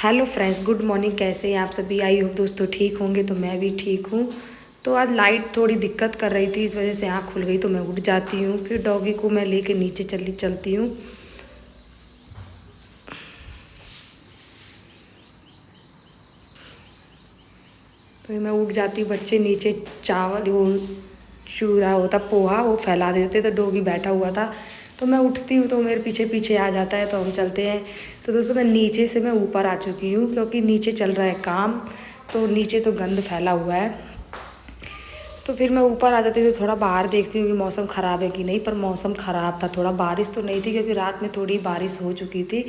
Hello friends, good morning. कैसे हैं आप सभी? आई होप दोस्तों ठीक होंगे। तो मैं भी ठीक हूँ। तो आज लाइट थोड़ी दिक्कत कर रही थी, इस वजह से आँख खुल गई तो मैं उठ जाती हूँ। फिर डॉगी को मैं लेके नीचे चलती हूँ। तो मैं उठ जाती हूँ। बच्चे नीचे चावल वो चूरा होता पोहा वो फैला देते, तो डॉगी बैठा हुआ था। तो मैं उठती हूँ तो मेरे पीछे पीछे आ जाता है, तो हम चलते हैं। तो दोस्तों मैं नीचे से मैं ऊपर आ चुकी हूँ, क्योंकि नीचे चल रहा है काम। तो नीचे तो गंद फैला हुआ है। तो फिर मैं ऊपर आ जाती हूँ, तो थोड़ा बाहर देखती हूँ कि मौसम ख़राब है कि नहीं। पर मौसम ख़राब था, थोड़ा बारिश तो नहीं थी, क्योंकि रात में थोड़ी बारिश हो चुकी थी।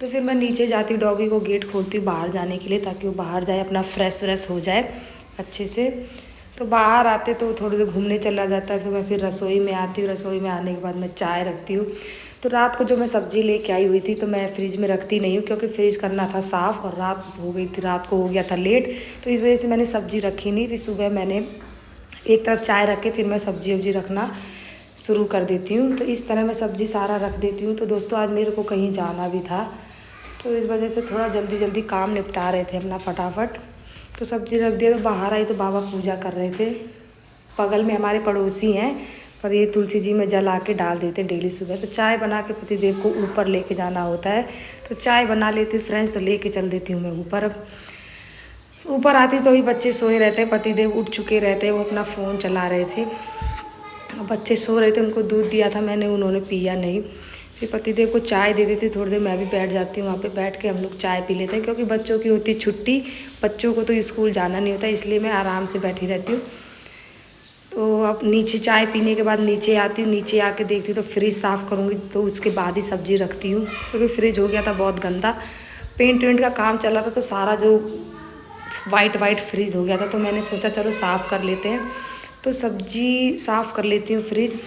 तो फिर मैं नीचे जाती हूँ, डॉगी को गेट खोलती हूँ बाहर जाने के लिए, ताकि वो बाहर जाए, अपना फ्रेश हो जाए अच्छे से। तो बाहर आते तो थोड़ी देर घूमने चला जाता है। तो मैं फिर रसोई में आती हूँ। रसोई में आने के बाद मैं चाय रखती हूँ। तो रात को जो मैं सब्ज़ी लेके आई हुई थी, तो मैं फ्रिज में रखती नहीं हूँ, क्योंकि फ्रिज करना था साफ़, और रात हो गई थी, रात को हो गया था लेट। तो इस वजह से मैंने सब्ज़ी रखी नहीं। फिर सुबह मैंने एक तरफ चाय रख के फिर मैं सब्ज़ी वब्जी रखना शुरू कर देती हूँ। तो इस तरह मैं सब्ज़ी सारा रख देती हूँ। तो दोस्तों आज मेरे को कहीं जाना भी था, तो इस वजह से थोड़ा जल्दी जल्दी काम निपटा रहे थे अपना फटाफट। तो सब्ज़ी रख दिया। तो बाहर आई तो बाबा पूजा कर रहे थे। बगल में हमारे पड़ोसी हैं, पर ये तुलसी जी में जल आके डाल देते डेली सुबह। तो चाय बना के पतिदेव को ऊपर लेके जाना होता है। तो चाय बना लेती हूँ फ्रेंड्स, तो लेके चल देती हूँ मैं ऊपर। अब ऊपर आती तो अभी बच्चे सोए रहते हैं, पतिदेव उठ चुके रहते हैं, वो अपना फ़ोन चला रहे थे। बच्चे सो रहे थे, उनको दूध दिया था मैंने, उन्होंने पिया नहीं। फिर पतिदेव को चाय दे देती, थोड़ी देर मैं भी बैठ जाती हूँ। वहाँ पे बैठ के हम लोग चाय पी लेते हैं, क्योंकि बच्चों की होती छुट्टी। बच्चों को तो स्कूल जाना नहीं होता, इसलिए मैं आराम से बैठी रहती हूँ। तो अब नीचे चाय पीने के बाद नीचे आती हूँ। नीचे आके देखती हूँ तो फ्रिज साफ़ करूँगी, तो उसके बाद ही सब्ज़ी रखती हूँ, क्योंकि फ्रिज हो गया था बहुत गंदा। पेंट वेंट का काम चल रहा था, तो सारा जो वाइट फ्रिज हो गया था। तो मैंने सोचा चलो साफ़ कर लेते हैं। तो सब्ज़ी साफ़ कर लेती हूँ। फ्रिज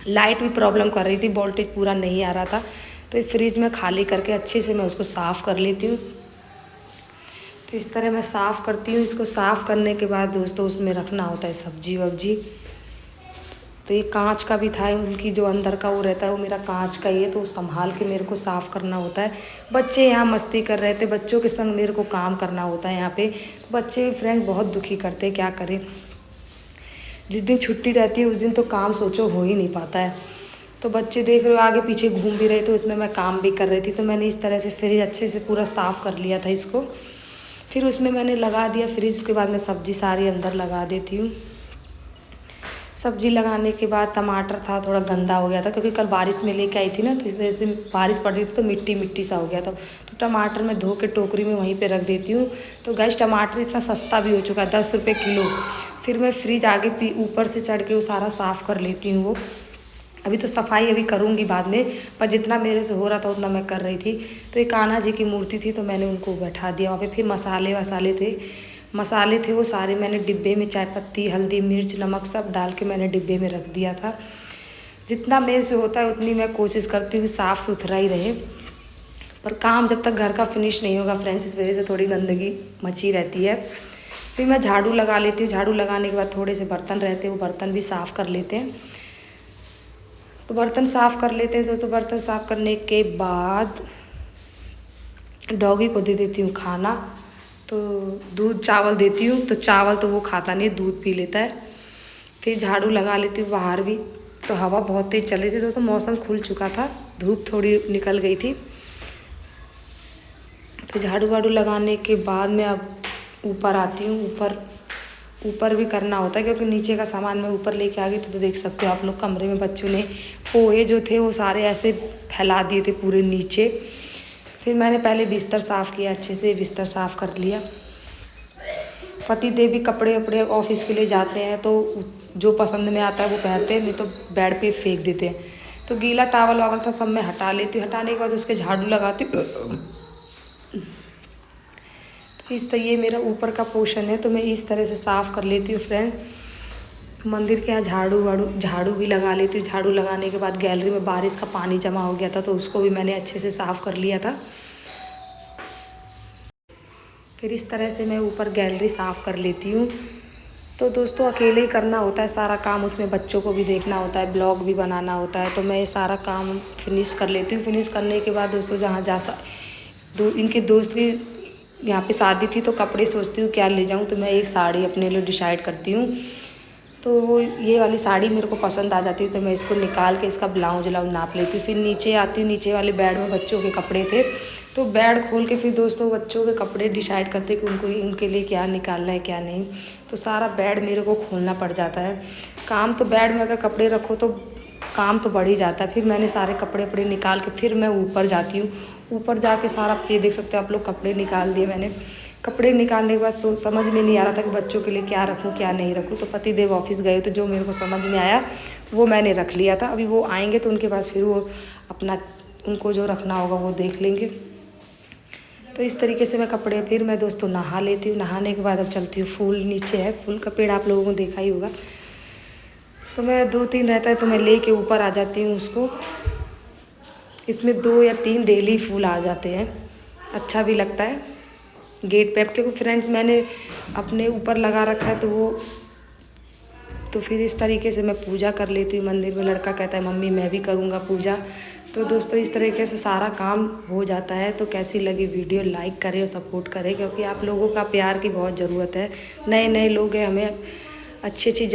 लाइट भी प्रॉब्लम कर रही थी, वोल्टेज पूरा नहीं आ रहा था। तो इस फ्रिज में खाली करके अच्छे से मैं उसको साफ़ कर लेती हूँ। तो इस तरह मैं साफ़ करती हूँ। इसको साफ़ करने के बाद दोस्तों उसमें रखना होता है सब्जी वब्जी। तो ये कांच का भी था, उनकी जो अंदर का वो रहता है वो मेरा कांच का ही है, तो संभाल के मेरे को साफ़ करना होता है। बच्चे यहाँ मस्ती कर रहे थे, बच्चों के संग मेरे को काम करना होता है यहाँ पे। बच्चे फ्रेंड बहुत दुखी करते हैं, क्या करें। जिस दिन छुट्टी रहती है उस दिन तो काम सोचो हो ही नहीं पाता है। तो बच्चे देख रहे हो आगे पीछे घूम भी रहे, तो इसमें मैं काम भी कर रही थी। तो मैंने इस तरह से फ्रिज अच्छे से पूरा साफ़ कर लिया था इसको। फिर उसमें मैंने लगा दिया फ्रिज के बाद मैं सब्ज़ी सारी अंदर लगा देती हूँ। सब्ज़ी लगाने के बाद टमाटर था थोड़ा गंदा हो गया था, क्योंकि कल बारिश में लेके आई थी ना, तो इस वजह से बारिश पड़ रही थी तो मिट्टी मिट्टी सा हो गया था। तो टमाटर मैं धो के टोकरी में वहीं पे रख देती हूँ। तो गैस टमाटर इतना सस्ता भी हो चुका है, 10 रुपये किलो। फिर मैं फ्रिज आगे ऊपर से चढ़ के वो सारा साफ़ कर लेती हूँ। वो अभी तो सफाई अभी करूँगी बाद में, पर जितना मेरे से हो रहा था उतना मैं कर रही थी। तो एक कान्हा जी की मूर्ति थी, तो मैंने उनको बैठा दिया वहाँ पे। फिर मसाले थे वो सारे मैंने डिब्बे में, चाय पत्ती हल्दी मिर्च नमक सब डाल के मैंने डिब्बे में रख दिया था। जितना मेरे से होता है उतनी मैं कोशिश करती हूँ साफ़ सुथरा ही रहे। पर काम जब तक घर का फिनिश नहीं होगा फ्रेंड्स, इस वजह से थोड़ी गंदगी मची रहती है। फिर मैं झाड़ू लगा लेती हूँ। झाड़ू लगाने के बाद थोड़े से बर्तन रहते हैं, वो बर्तन भी साफ़ कर लेते हैं। तो बर्तन साफ़ कर लेते हैं दोस्तों। बर्तन साफ़ करने के बाद डॉगी को दे देती हूँ खाना। तो दूध चावल देती हूँ, तो चावल तो वो खाता नहीं, दूध पी लेता है। फिर झाड़ू लगा लेती हूँ बाहर भी। तो हवा बहुत तेज़ चल रही थी, तो मौसम खुल चुका था, धूप थोड़ी निकल गई थी। तो झाड़ू वाड़ू लगाने के बाद मैं अब ऊपर आती हूँ। ऊपर भी करना होता है, क्योंकि नीचे का सामान मैं ऊपर लेके आ गई। तो देख सकते हो आप लोग, कमरे में बच्चों ने पोहे जो थे वो सारे ऐसे फैला दिए थे पूरे नीचे। फिर मैंने पहले बिस्तर साफ़ किया, अच्छे से बिस्तर साफ़ कर लिया। पति देव भी कपड़े वपड़े ऑफिस के लिए जाते हैं, तो जो पसंद में आता है वो पहनते हैं, नहीं तो बेड पे फेंक देते हैं। तो गीला टावल वावल था सब मैं हटा लेती हूँ। हटाने के बाद उसके झाड़ू लगाती हूँ। तो इस तरह ये मेरा ऊपर का पोर्शन है, तो मैं इस तरह से साफ़ कर लेती हूँ फ्रेंड। मंदिर के यहाँ झाड़ू भी लगा लेती हूँ। झाड़ू लगाने के बाद गैलरी में बारिश का पानी जमा हो गया था, तो उसको भी मैंने अच्छे से साफ़ कर लिया था। फिर इस तरह से मैं ऊपर गैलरी साफ़ कर लेती हूँ। तो दोस्तों अकेले ही करना होता है सारा काम, उसमें बच्चों को भी देखना होता है, ब्लॉग भी बनाना होता है। तो मैं ये सारा काम फिनिश कर लेती हूँ। फिनिश करने के बाद दोस्तों इनके दोस्त की यहाँ पे शादी थी, तो कपड़े सोचती हूँ क्या ले जाऊँ, तो मैं एक साड़ी अपने लिए डिसाइड करती हूँ। तो ये वाली साड़ी मेरे को पसंद आ जाती है, तो मैं इसको निकाल के इसका ब्लाउज नाप लेती हूँ। फिर नीचे आती हूँ, नीचे वाले बेड में बच्चों के कपड़े थे, तो बेड खोल के फिर दोस्तों बच्चों के कपड़े डिसाइड करते कि उनके लिए क्या निकालना है क्या नहीं। तो सारा बेड मेरे को खोलना पड़ जाता है। काम तो बेड में अगर कपड़े रखो तो काम तो बढ़ ही जाता है। फिर मैंने सारे कपड़े निकाल के फिर मैं ऊपर जाती हूँ। ऊपर जाके सारा ये देख सकते हो आप लोग, कपड़े निकाल दिए मैंने। कपड़े निकालने के बाद समझ में नहीं आ रहा था कि बच्चों के लिए क्या रखूँ क्या नहीं रखूँ। तो पति देव ऑफिस गए, तो जो मेरे को समझ में आया वो मैंने रख लिया था। अभी वो आएंगे तो उनके पास फिर वो अपना उनको जो रखना होगा वो देख लेंगे। तो इस तरीके से मैं कपड़े, फिर मैं दोस्तों नहा लेती हूँ। नहाने के बाद अब चलती हूँ, फूल नीचे है, फूल का पेड़ आप लोगों को देखा ही होगा। तो मैं 2-3 रहता है तो मैं ले के ऊपर आ जाती हूँ उसको। इसमें 2 या 3 डेली फूल आ जाते हैं, अच्छा भी लगता है गेट पे। क्योंकि फ्रेंड्स मैंने अपने ऊपर लगा रखा है, तो फिर इस तरीके से मैं पूजा कर लेती हूँ मंदिर में। लड़का कहता है मम्मी मैं भी करूँगा पूजा। तो दोस्तों इस तरीके से सारा काम हो जाता है। तो कैसी लगी वीडियो, लाइक करें और सपोर्ट करें, क्योंकि आप लोगों का प्यार की बहुत ज़रूरत है। नए नए लोग हैं, हमें अच्छी अच्छी